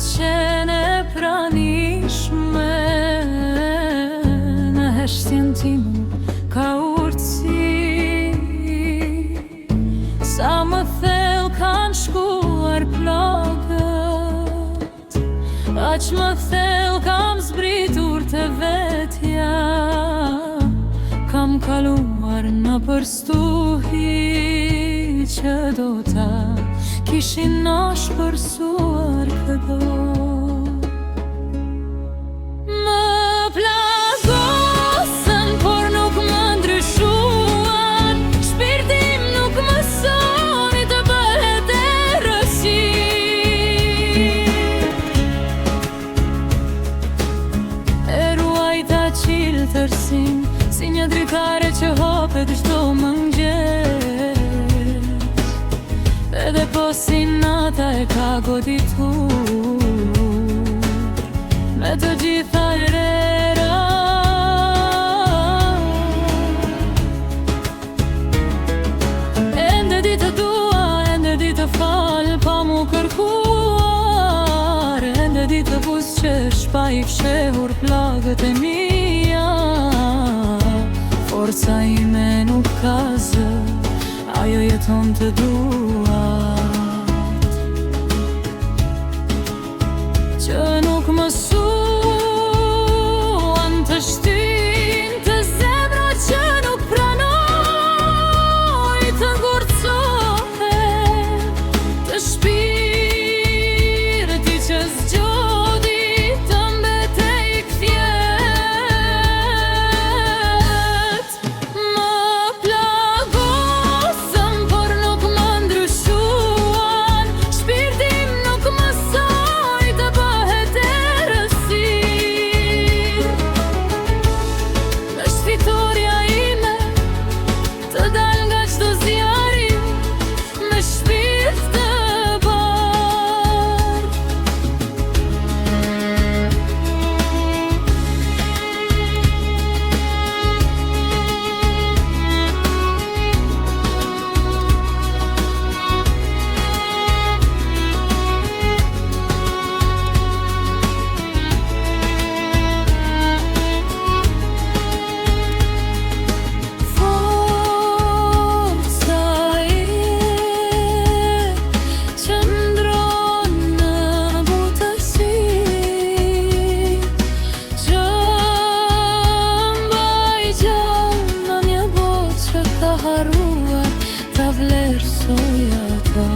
qene pranishme në heshtjen timu ka urtësi. Sa më thellë kanë shkuar plagët, aq më thellë kam zbritur të vetja. Kam kaluar në përstuhi që do ta kishin shpërsuar këdo. Më plagosën, por nuk më ndryshuan. Shpirtim nuk mësoni të bëhet errësirë. E ruajta qiltërsin si një dritare që hopet çdo mëngjes. Edhe po si nata e ka goditur me të gjitha erera. Ende di të dua, ende di të fal pa mu kërkuar. Ende di të buzëqesh pa i fshehur plagët e mia. Forca ime nuk ka zë, ajo jeton të duat, që nuk mësuan të shtin të zemra që nuk pranoj të ngurcohet, të shpirti që zgjodi të mbetej kthjet. Më plagosën, por nuk më ndryshuan. Shpirtim nuk mësoj të bëhet errësirë. Është fitoria ime të dal nga çdo zjarri me shpirt të bardhë. Forca qëndron në butësi, që mbaj gjallë në një botë që ka harruar ta vlerësoj ata.